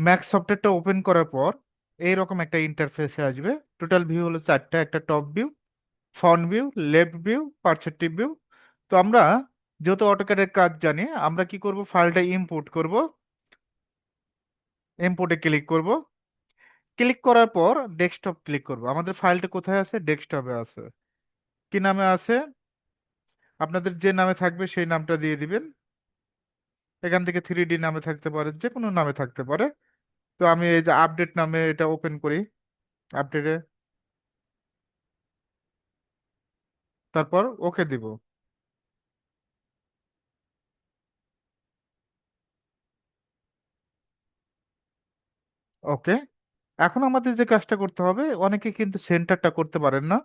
Max সফটওয়্যারটা open করার পর এইরকম একটা ইন্টারফেসে আসবে। টোটাল ভিউ হলো চারটা, একটা top view, front view, left view, perspective view. তো আমরা যেহেতু অটোক্যাডের কাজ জানি, আমরা কি করব, ফাইলটা ইম্পোর্ট করব। ইম্পোর্টে ক্লিক করব। ক্লিক করার পর ডেস্কটপ ক্লিক করব। আমাদের ফাইলটা কোথায় আছে? ডেস্কটপে আছে। কি নামে আছে? আপনাদের যে নামে থাকবে সেই নামটা দিয়ে দিবেন। এখান থেকে 3D নামে থাকতে পারে, যে কোনো নামে থাকতে পারে। তো আমি এই যে আপডেট নামে এটা ওপেন করি। আপডেটে তারপর ওকে দিব। ওকে। এখন আমাদের যে কাজটা করতে হবে, অনেকে কিন্তু সেন্টারটা করতে পারেন না।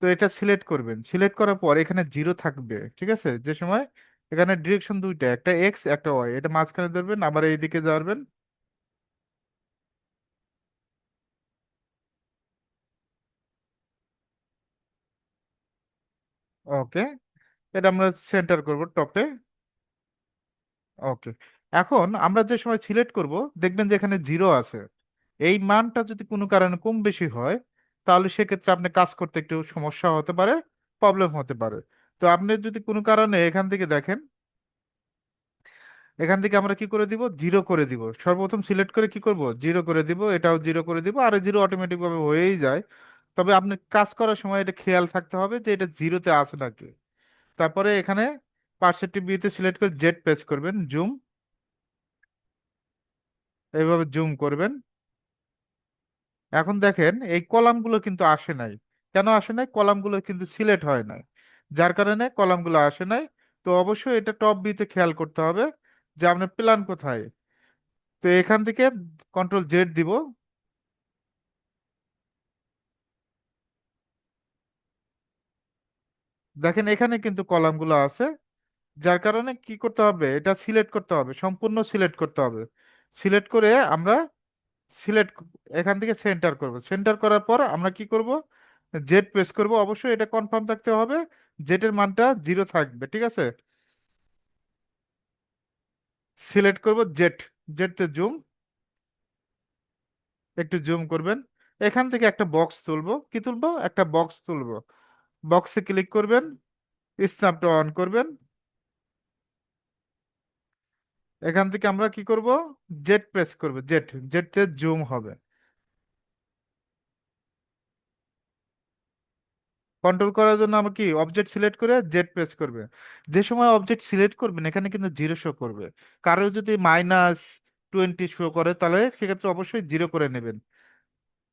তো এটা সিলেক্ট করবেন। সিলেক্ট করার পর এখানে জিরো থাকবে, ঠিক আছে? যে সময় এখানে ডিরেকশন দুইটা, একটা এক্স একটা ওয়াই, এটা মাঝখানে ধরবেন, আবার এইদিকে যাবেন। ওকে। এটা আমরা সেন্টার করব টপে। ওকে। এখন আমরা যে সময় সিলেক্ট করব, দেখবেন যে এখানে জিরো আছে। এই মানটা যদি কোনো কারণে কম বেশি হয়, তাহলে সেক্ষেত্রে আপনি কাজ করতে একটু সমস্যা হতে পারে, প্রবলেম হতে পারে। তো আপনি যদি কোনো কারণে এখান থেকে দেখেন, এখান থেকে আমরা কি করে দিব, জিরো করে দিব। সর্বপ্রথম সিলেক্ট করে কি করব, জিরো করে দিব, এটাও জিরো করে দিব, আর জিরো অটোমেটিক ভাবে হয়েই যায়। তবে আপনি কাজ করার সময় এটা খেয়াল থাকতে হবে যে এটা জিরোতে আছে নাকি। তারপরে এখানে পার্সেন্টেজ বিতে সিলেক্ট করে জেড প্রেস করবেন, জুম, এইভাবে জুম করবেন। এখন দেখেন এই কলামগুলো কিন্তু আসে নাই। কেন আসে নাই? কলামগুলো কিন্তু সিলেক্ট হয় নাই, যার কারণে কলামগুলো আসে নাই। তো অবশ্যই এটা টপ বিতে খেয়াল করতে হবে যে আপনার প্ল্যান কোথায়। তো এখান থেকে কন্ট্রোল জেড দিব। দেখেন এখানে কিন্তু কলামগুলো আছে, যার কারণে কি করতে হবে, এটা সিলেক্ট করতে হবে, সম্পূর্ণ সিলেক্ট করতে হবে। সিলেক্ট করে আমরা সিলেক্ট এখান থেকে সেন্টার করব। সেন্টার করার পর আমরা কি করব, জেড প্রেস করব। অবশ্যই এটা কনফার্ম থাকতে হবে, জেটের মানটা জিরো থাকবে, ঠিক আছে? সিলেক্ট করব জেট। জেটতে জুম, একটু জুম করবেন। এখান থেকে একটা বক্স তুলবো। কি তুলবো? একটা বক্স তুলবো। বক্সে ক্লিক করবেন, স্ন্যাপটা অন করবেন। এখান থেকে আমরা কি করব, জেড প্রেস করব। জেড, জেটতে জুম হবে। কন্ট্রোল করার জন্য আমরা কি, অবজেক্ট সিলেক্ট করে জেড প্রেস করবে। যে সময় অবজেক্ট সিলেক্ট করবেন এখানে কিন্তু জিরো শো করবে। কারো যদি -20 শো করে, তাহলে সেক্ষেত্রে অবশ্যই জিরো করে নেবেন।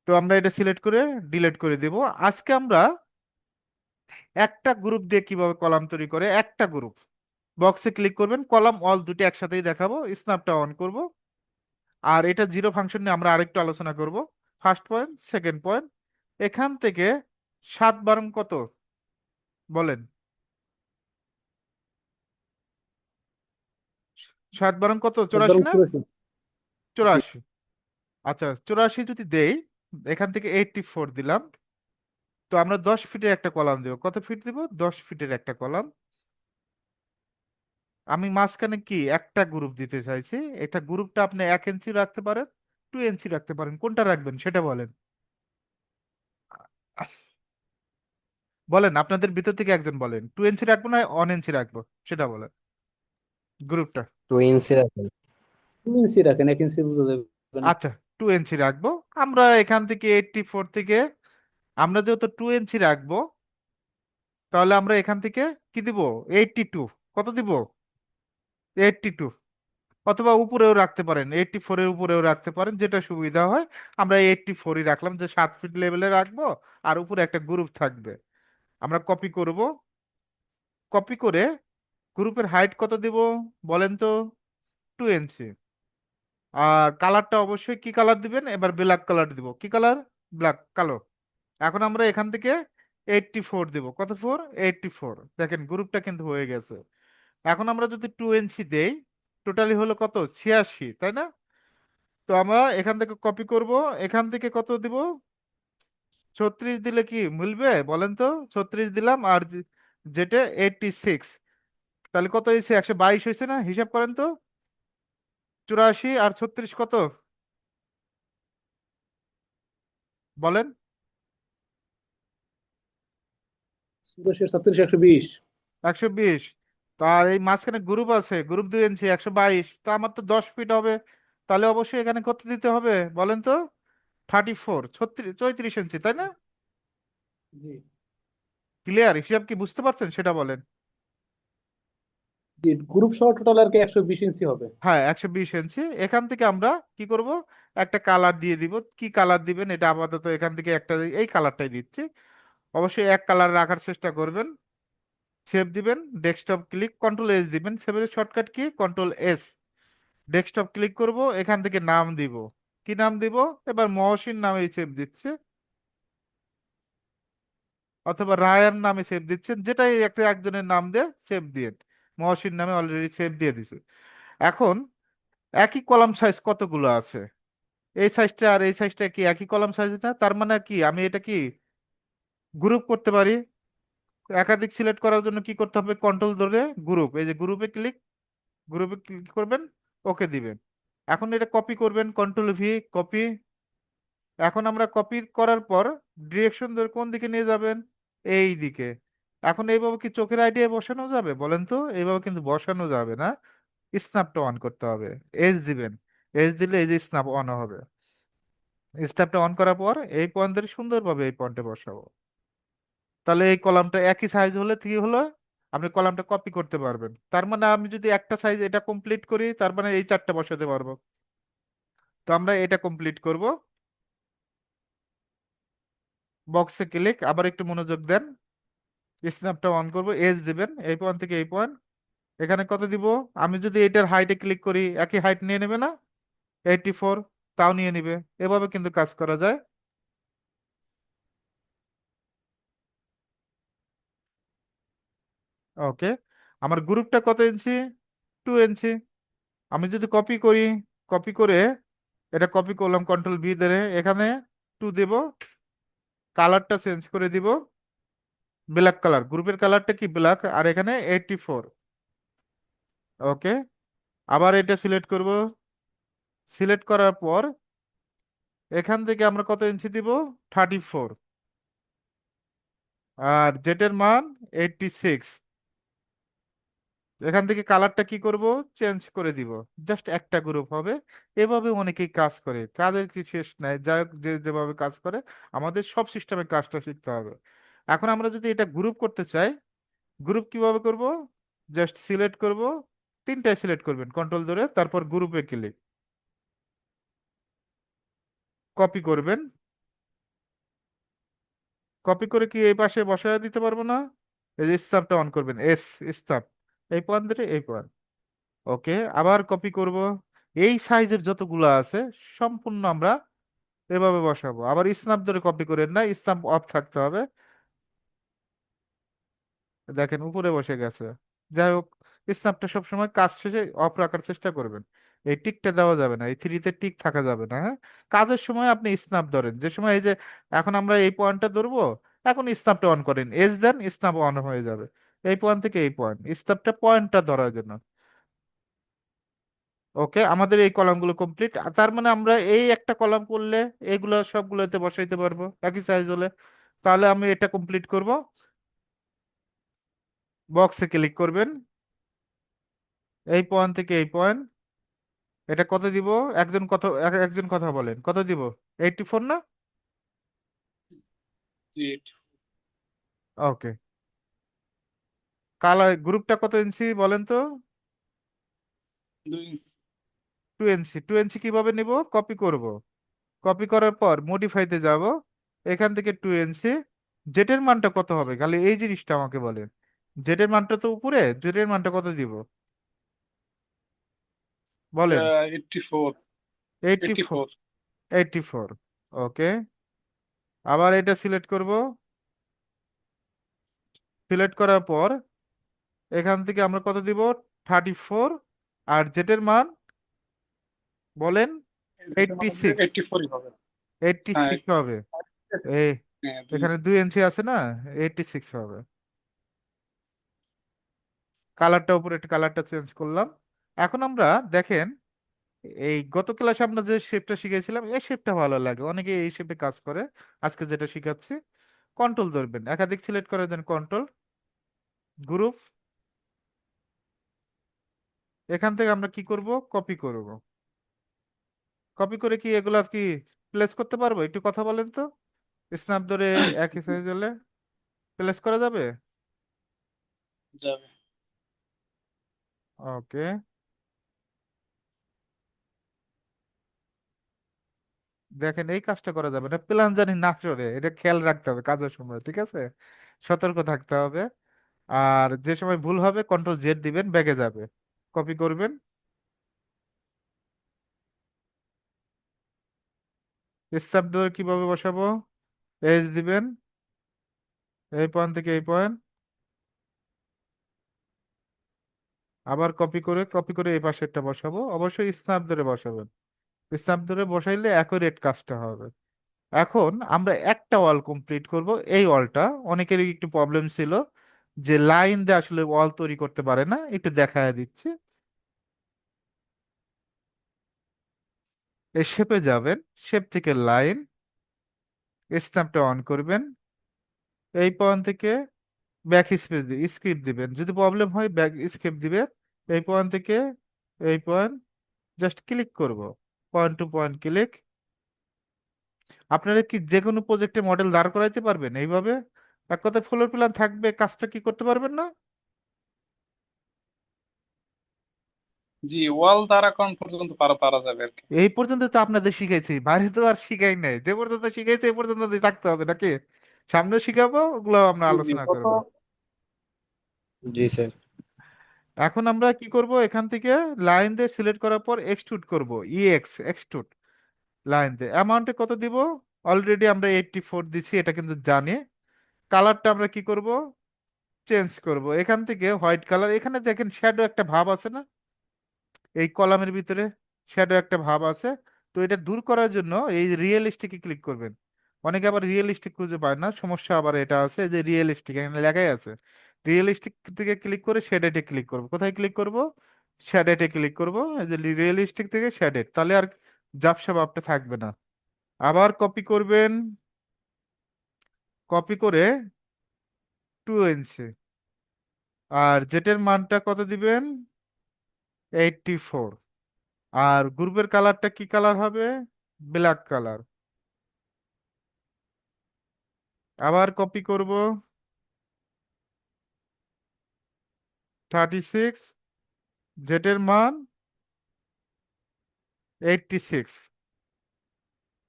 তো আমরা এটা সিলেক্ট করে ডিলিট করে দেব। আজকে আমরা একটা গ্রুপ দিয়ে কিভাবে কলাম তৈরি করে, একটা গ্রুপ, বক্সে ক্লিক করবেন, কলাম অল দুটি একসাথেই দেখাবো। স্ন্যাপটা অন করব। আর এটা জিরো ফাংশন নিয়ে আমরা আরেকটু আলোচনা করব। ফার্স্ট পয়েন্ট, সেকেন্ড পয়েন্ট, এখান থেকে 7 বারং কত বলেন? 7 বারং কত, একবার 84 না? উত্তর আছে। জি। 84। আচ্ছা, 84 যদি দেই, এখান থেকে 84 দিলাম। তো আমরা 10 ফিটের একটা কলাম দেবো। কত ফিট দিব? 10 ফিটের একটা কলাম। আমি মাঝখানে কি একটা গ্রুপ দিতে চাইছি। এটা গ্রুপটা আপনি 1 ইঞ্চি রাখতে পারেন, 2 ইঞ্চি রাখতে পারেন, কোনটা রাখবেন সেটা বলেন। বলেন, আপনাদের ভিতর থেকে একজন বলেন, 2 ইঞ্চি রাখবো না 1 ইঞ্চি রাখবো, সেটা বলেন গ্রুপটা। 2 ইঞ্চি রাখেন। 2 ইঞ্চি রাখেন, 1 ইঞ্চি বোঝা যাবে না। আচ্ছা, 2 ইঞ্চি রাখবো। আমরা এখান থেকে 84 থেকে, আমরা যেহেতু 2 ইঞ্চি রাখবো, তাহলে আমরা এখান থেকে কি দিব, 82। কত দিব? 82। অথবা উপরেও রাখতে পারেন, 84-এর উপরেও রাখতে পারেন, যেটা সুবিধা হয়। আমরা 84-ই রাখলাম, যে 7 ফিট লেভেলে রাখবো। আর উপরে একটা গ্রুপ থাকবে। আমরা কপি করব। কপি করে গ্রুপের হাইট কত দিব বলেন তো? 2 ইঞ্চি। আর কালারটা অবশ্যই কি কালার দিবেন, এবার ব্ল্যাক কালার দিব। কি কালার? ব্ল্যাক, কালো। এখন আমরা এখান থেকে 84 দিব। কত ফোর? 84। দেখেন গ্রুপটা কিন্তু হয়ে গেছে। এখন আমরা যদি 2 ইঞ্চি দেই, টোটালি হলো কত, 86, তাই না? তো আমরা এখান থেকে কপি করব। এখান থেকে কত দিব? 36 দিলে কি মিলবে বলেন তো? 36 দিলাম, আর যেটা 86, তাহলে কত হয়েছে, 122 হয়েছে না? হিসাব করেন তো। 84 আর 36 কত বলেন? 84 36 120। 120। তার এই মাঝখানে গ্রুপ আছে, গ্রুপ 2 ইঞ্চি, 122, তো আমার তো 10 ফিট হবে। তাহলে অবশ্যই এখানে কত দিতে হবে বলেন তো? 34, 34 ইঞ্চি, তাই না? জি। ক্লিয়ার? হিসাব কি বুঝতে পারছেন সেটা বলেন। জি, গ্রুপ সহ টোটাল আর কি 120 ইঞ্চি হবে। হ্যাঁ, 120 ইঞ্চি। এখান থেকে আমরা কি করব, একটা কালার দিয়ে দিব। কি কালার দিবেন এটা আপাতত এখান থেকে একটা এই কালারটাই দিচ্ছি। অবশ্যই এক কালার রাখার চেষ্টা করবেন। সেভ দিবেন, ডেস্কটপ ক্লিক, কন্ট্রোল এস দিবেন। সেভের shortcut key, control S. Desktop click করব, এখান থেকে নাম দিব। কি নাম দিব? এবার মহসিন নামে সেভ দিচ্ছে, অথবা রায়ান নামে সেভ দিচ্ছেন, যেটাই একটা একজনের নাম দিয়ে সেভ দিয়ে। মহসিন নামে অলরেডি সেভ দিয়ে দিছে। এখন একই কলাম সাইজ কতগুলো আছে, এই সাইজটা আর এই সাইজটা কি একই কলাম সাইজ না? তার মানে কি আমি এটা কি গ্রুপ করতে পারি। একাধিক সিলেক্ট করার জন্য কি করতে হবে, কন্ট্রোল ধরে গ্রুপ, এই যে গ্রুপে ক্লিক, গ্রুপে ক্লিক করবেন, ওকে দিবেন। এখন এটা কপি করবেন, কন্ট্রোল ভি, কপি। এখন আমরা কপি করার পর ডিরেকশন ধরে কোন দিকে নিয়ে যাবেন, এই দিকে। এখন এইভাবে কি চোখের আইডিয়া বসানো যাবে বলেন তো? এইভাবে কিন্তু বসানো যাবে না, স্ন্যাপটা অন করতে হবে। এস দিবেন, এস দিলে এই যে স্ন্যাপ অন হবে। স্ন্যাপটা অন করার পর এই পয়েন্ট ধরে সুন্দরভাবে এই পয়েন্টে বসাবো। তাহলে এই কলামটা একই সাইজ হলে কি হলো, আপনি কলামটা কপি করতে পারবেন। তার মানে আমি যদি একটা সাইজ এটা কমপ্লিট করি, তার মানে এই চারটা বসাতে পারবো। তো আমরা এটা কমপ্লিট করব। বক্সে ক্লিক, আবার একটু মনোযোগ দেন। স্ন্যাপটা অন করব, এজ দিবেন এই পয়েন্ট থেকে এই পয়েন্ট। এখানে কত দিব? আমি যদি এটার হাইটে ক্লিক করি, একই হাইট নিয়ে নেবে না? 84, তাও নিয়ে নিবে। এভাবে কিন্তু কাজ করা যায়। ওকে। আমার গ্রুপটা কত ইঞ্চি? 2 ইঞ্চি। আমি যদি কপি করি, কপি করে এটা কপি করলাম কন্ট্রোল ভি ধরে, এখানে 2 দেব, কালারটা চেঞ্জ করে দিব ব্ল্যাক কালার। গ্রুপের কালারটা কি ব্ল্যাক, আর এখানে 84। ওকে। আবার এটা সিলেক্ট করব। সিলেক্ট করার পর এখান থেকে আমরা কত ইঞ্চি দিব? 34। আর জেটের মান 86। এখান থেকে কালারটা কি করব, চেঞ্জ করে দিব। জাস্ট একটা গ্রুপ হবে। এভাবে অনেকেই কাজ করে, কাজের কি শেষ নাই। যাই হোক, যে যেভাবে কাজ করে, আমাদের সব সিস্টেমে কাজটা শিখতে হবে। এখন আমরা যদি এটা গ্রুপ করতে চাই, গ্রুপ কিভাবে করব? জাস্ট সিলেক্ট করব, তিনটায় সিলেক্ট করবেন কন্ট্রোল ধরে, তারপর গ্রুপে ক্লিক, কপি করবেন। কপি করে কি এই পাশে বসায় দিতে পারবো না? এই যে স্টাফটা অন করবেন, এস স্টাফ, এই পয়েন্ট ধরে এই পয়েন্ট। ওকে। আবার কপি করব, এই সাইজের যতগুলো আছে সম্পূর্ণ আমরা এভাবে বসাবো। আবার স্ন্যাপ ধরে কপি করেন না, স্ন্যাপ অফ থাকতে হবে। দেখেন উপরে বসে গেছে। যাই হোক, স্ন্যাপটা সবসময় কাজ শেষে অফ রাখার চেষ্টা করবেন। এই টিকটা দেওয়া যাবে না, এই থ্রিতে টিক থাকা যাবে না, হ্যাঁ। কাজের সময় আপনি স্ন্যাপ ধরেন, যে সময় এই যে এখন আমরা এই পয়েন্টটা ধরবো, এখন স্ন্যাপটা অন করেন, এস দেন, স্ন্যাপ অন হয়ে যাবে। এই পয়েন্ট থেকে এই পয়েন্ট, স্ন্যাপটা পয়েন্টটা ধরার জন্য। ওকে, আমাদের এই কলামগুলো কমপ্লিট। তার মানে আমরা এই একটা কলাম করলে এগুলো সবগুলোতে বসাইতে পারবো একই সাইজ হলে। তাহলে আমি এটা কমপ্লিট করব। বক্সে ক্লিক করবেন, এই পয়েন্ট থেকে এই পয়েন্ট, এটা কত দিব? একজন কথা বলেন, কত দিব? 84 না? জি। ওকে। কালার গ্রুপটা কত ইঞ্চি বলেন তো? 2 ইঞ্চি। 2 ইঞ্চি। 2 ইঞ্চি কিভাবে নিব? কপি করব। কপি করার পর মডিফাইতে যাব, এখান থেকে 2 ইঞ্চি। জেটের মানটা কত হবে খালি এই জিনিসটা আমাকে বলেন। জেটের মানটা তো উপরে, জেটের মানটা কত দিব বলেন? 84। এইটটি 84। 84। ওকে। আবার এটা সিলেক্ট করব। সিলেক্ট করার পর এখান থেকে আমরা কত দিব? 34। আর জেটের মান বলেন? যেটা এইটটি আমাদের সিক্স 84ই হবে। এইটটি হ্যাঁ। সিক্স হবে। এই হ্যাঁ, এখানে 2 ইঞ্চি আছে না, 86 হবে। কালারটা উপরে, কালারটা চেঞ্জ করলাম। এখন আমরা দেখেন এই গত ক্লাসে আমরা যে শেপটা শিখেছিলাম এই শেপটা ভালো লাগে, অনেকে এই শেপে কাজ করে। আজকে যেটা শিখাচ্ছি, কন্ট্রোল ধরবেন, একাধিক সিলেক্ট করে দেন, কন্ট্রোল, গ্রুপ। এখান থেকে আমরা কি করব, কপি করব। কপি করে কি এগুলা কি প্লেস করতে পারবো? একটু কথা বলেন তো। স্ন্যাপ ধরে একই সাইজ হলে প্লেস করা যাবে? যাবে। ওকে। দেখেন এই কাজটা করা যাবে না, প্ল্যান জানি না সরে, এটা খেয়াল রাখতে হবে কাজের সময়, ঠিক আছে? সতর্ক থাকতে হবে। আর যে সময় ভুল হবে কন্ট্রোল জেড দিবেন, ব্যাগে যাবে। কপি করবেন, স্ন্যাপ ধরে কিভাবে বসাবো, এজ দিবেন, এই পয়েন্ট থেকে এই পয়েন্ট, আবার কপি করে এই পাশেরটা বসাবো, অবশ্যই স্ন্যাপ ধরে বসাবেন। স্ন্যাপ ধরে বসাইলে অ্যাকুরেট কাজটা হবে। এখন আমরা একটা ওয়াল কমপ্লিট করব। এই ওয়ালটা অনেকেরই একটু প্রবলেম ছিল যে লাইন দিয়ে আসলে ওয়াল তৈরি করতে পারে না, একটু দেখায় দিচ্ছি। এই শেপে যাবেন, শেপ থেকে লাইন, স্ন্যাপটা অন করবেন, এই পয়েন্ট থেকে ব্যাক স্পেস স্ক্রিপ্ট দিবেন, যদি প্রবলেম হয় ব্যাক স্ক্রিপ্ট দিবেন। এই পয়েন্ট থেকে এই পয়েন্ট জাস্ট ক্লিক করব, পয়েন্ট টু পয়েন্ট ক্লিক। আপনারা কি যে কোনো প্রজেক্টে মডেল দাঁড় করাইতে পারবেন এইভাবে? এক কথায় ফ্লোর প্ল্যান থাকবে, কাজটা কি করতে পারবেন না? জি, ওয়াল দ্বারা কোন পর্যন্ত পারা পারা যাবে আর কি। এই পর্যন্ত তো আপনাদের শিখাইছি, বাইরে তো আর শিখাই নাই। যে পর্যন্ত শিখাইছি এই পর্যন্ত থাকতে হবে নাকি? সামনে শিখাবো, ওগুলো আমরা জি জি, আলোচনা কত। করব। জি স্যার। এখন আমরা কি করব, এখান থেকে লাইন দিয়ে সিলেক্ট করার পর এক্সট্রুড করব, এক্সট্রুড। লাইন দিয়ে অ্যামাউন্টে কত দিব? অলরেডি আমরা 84 দিচ্ছি, এটা কিন্তু জানি। কালারটা আমরা কি করব, চেঞ্জ করব। এখান থেকে হোয়াইট কালার, এখানে দেখেন শ্যাডো একটা ভাব আছে না, এই কলামের ভিতরে শ্যাডো একটা ভাব আছে। তো এটা দূর করার জন্য এই রিয়েলিস্টিকে ক্লিক করবেন। অনেকে আবার রিয়েলিস্টিক খুঁজে পায় না, সমস্যা আবার এটা আছে যে রিয়েলিস্টিক এখানে লেখাই আছে। রিয়েলিস্টিক থেকে ক্লিক করে শ্যাডেটে ক্লিক করব। কোথায় ক্লিক করব? শ্যাডেটে ক্লিক করব। এই যে রিয়েলিস্টিক থেকে শ্যাডেট, তাহলে আর ঝাপসা ভাবটা থাকবে না। আবার কপি করবেন, কপি করে 2 ইঞ্চি, আর জেটের মানটা কত দিবেন? 84। আর গ্রুপের কালারটা কি কালার হবে? Black colour. আবার কপি করব, 36, জেটের মান 86।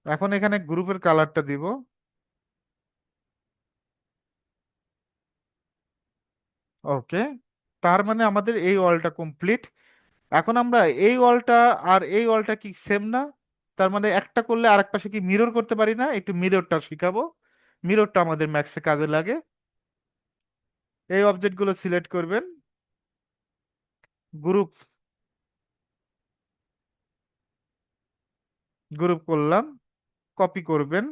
এখন এখানে গ্রুপের কালারটা দিব। ওকে, তার মানে আমাদের এই ওয়ালটা কমপ্লিট। এখন আমরা এই ওয়ালটা আর এই ওয়ালটা কি সেম না? তার মানে একটা করলে আরেক পাশে কি মিরর করতে পারি না? একটু মিররটা শিখাবো। মিররটা আমাদের ম্যাক্সে কাজে লাগে। এই অবজেক্টগুলো সিলেক্ট করবেন, গ্রুপ, গ্রুপ করলাম, কপি করবেন।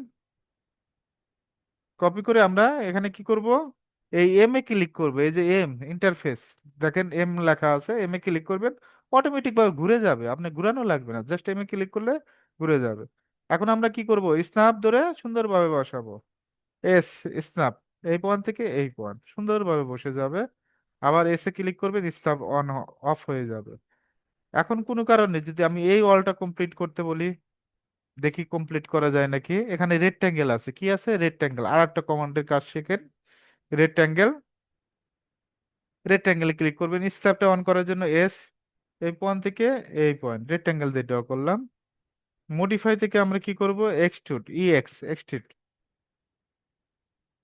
কপি করে আমরা এখানে কি করব, এই এম এ ক্লিক করবো, এই যে এম ইন্টারফেস, দেখেন এম লেখা আছে, এম এ ক্লিক করবেন। অটোমেটিক ভাবে ঘুরে যাবে, আপনি ঘুরানো লাগবে না, জাস্ট এম এ ক্লিক করলে ঘুরে যাবে। এখন আমরা কি করব, স্ন্যাপ ধরে সুন্দরভাবে বসাবো। এস, স্ন্যাপ, এই পয়েন্ট থেকে এই পয়েন্ট সুন্দরভাবে বসে যাবে। আবার এসে ক্লিক করবেন, স্ন্যাপ অন অফ হয়ে যাবে। এখন কোনো কারণে যদি আমি এই ওয়ালটা কমপ্লিট করতে বলি, দেখি কমপ্লিট করা যায় নাকি। এখানে রেক্ট্যাঙ্গেল আছে, কি আছে? রেক্ট্যাঙ্গেল। আর একটা কমান্ডের কাজ শেখেন, রেক্ট্যাঙ্গেল। রেক্ট্যাঙ্গেলে ক্লিক করবেন, স্ন্যাপটা অন করার জন্য এস, এই পয়েন্ট থেকে এই পয়েন্ট রেক্ট্যাঙ্গেল দিয়ে ড্র করলাম। মডিফাই থেকে আমরা কি করব, এক্সট্রুড, এক্সট্রুড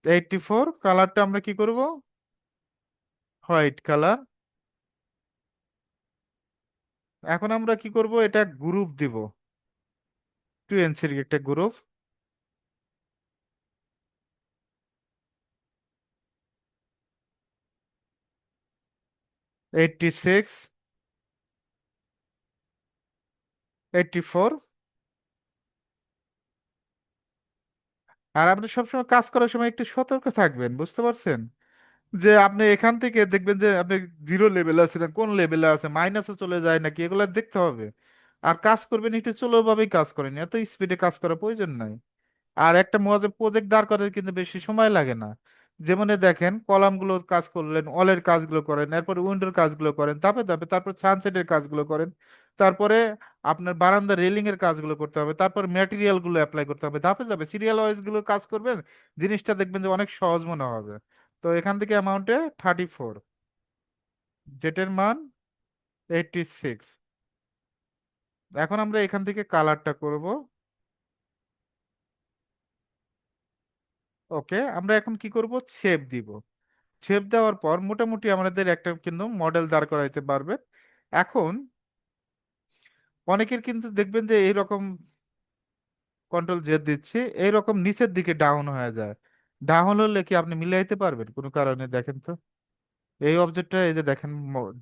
84। কালারটা আমরা কি করব, হোয়াইট কালার। এখন আমরা কি করব, এটা গ্রুপ দিব, 2 ইঞ্চির একটা গ্রুপ। 86, 84। আর আপনি সবসময় কাজ করার সময় একটু সতর্ক থাকবেন, বুঝতে পারছেন? যে আপনি এখান থেকে দেখবেন যে আপনি জিরো লেভেলে আছেন, কোন লেভেলে আছে, মাইনাসে চলে যায় নাকি, এগুলো দেখতে হবে। আর কাজ করবেন একটু চলো ভাবেই কাজ করেন, এত স্পিডে কাজ করার প্রয়োজন নাই। আর একটা প্রজেক্ট দাঁড় করাতে কিন্তু বেশি সময় লাগে না। যেমন এ দেখেন, কলামগুলো কাজ করলেন, অলের কাজগুলো করেন, এরপর উইন্ডোর কাজগুলো করেন, ধাপে ধাপে, তারপর সানসেটের কাজগুলো করেন, তারপরে আপনার বারান্দা রেলিং এর কাজগুলো করতে হবে, তারপর ম্যাটেরিয়াল গুলো অ্যাপ্লাই করতে হবে, ধাপে ধাপে সিরিয়াল ওয়াইজ গুলো কাজ করবেন। জিনিসটা দেখবেন যে অনেক সহজ মনে হবে। তো এখান থেকে অ্যামাউন্টে 34, জেটের মান 86। এখন আমরা এখান থেকে কালারটা করব। ওকে, আমরা এখন কি করব, শেপ দিব। শেপ দেওয়ার পর মোটামুটি আমাদের একটা কিন্তু মডেল দাঁড় করাইতে পারবে। এখন অনেকের কিন্তু দেখবেন যে এইরকম, কন্ট্রোল জেড দিচ্ছি, এইরকম নিচের দিকে ডাউন হয়ে যায়। ডাউন হলে কি আপনি মিলাইতে পারবেন কোনো কারণে? দেখেন তো, এই অবজেক্টটা, এই যে দেখেন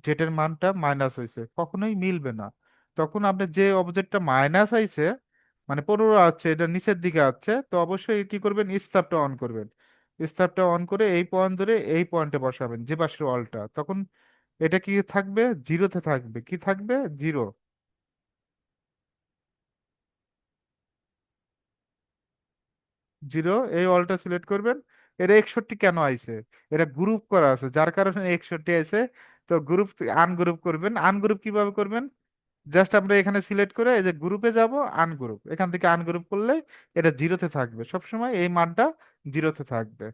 জেটের মানটা মাইনাস হয়েছে, কখনোই মিলবে না। তখন আপনি যে অবজেক্টটা মাইনাস আইছে, মানে 15 আছে, এটা নিচের দিকে আছে, তো অবশ্যই কি করবেন, স্টারটা অন করবেন। স্টারটা অন করে এই পয়েন্ট ধরে এই পয়েন্টে বসাবেন, যে পাশের অলটা, তখন এটা কি থাকবে, জিরোতে থাকবে। কি থাকবে? জিরো। জিরো, এই অলটা সিলেক্ট করবেন। এটা 61 কেন আইছে? এটা গ্রুপ করা আছে, যার কারণে 61 আইছে। তো গ্রুপ, আনগ্রুপ করবেন। আনগ্রুপ কিভাবে করবেন? জাস্ট আমরা এখানে সিলেক্ট করে এই যে গ্রুপে যাব, আনগ্রুপ, এখান থেকে আনগ্রুপ করলে এটা জিরোতে থাকবে, সবসময় এই মানটা জিরোতে থাকবে।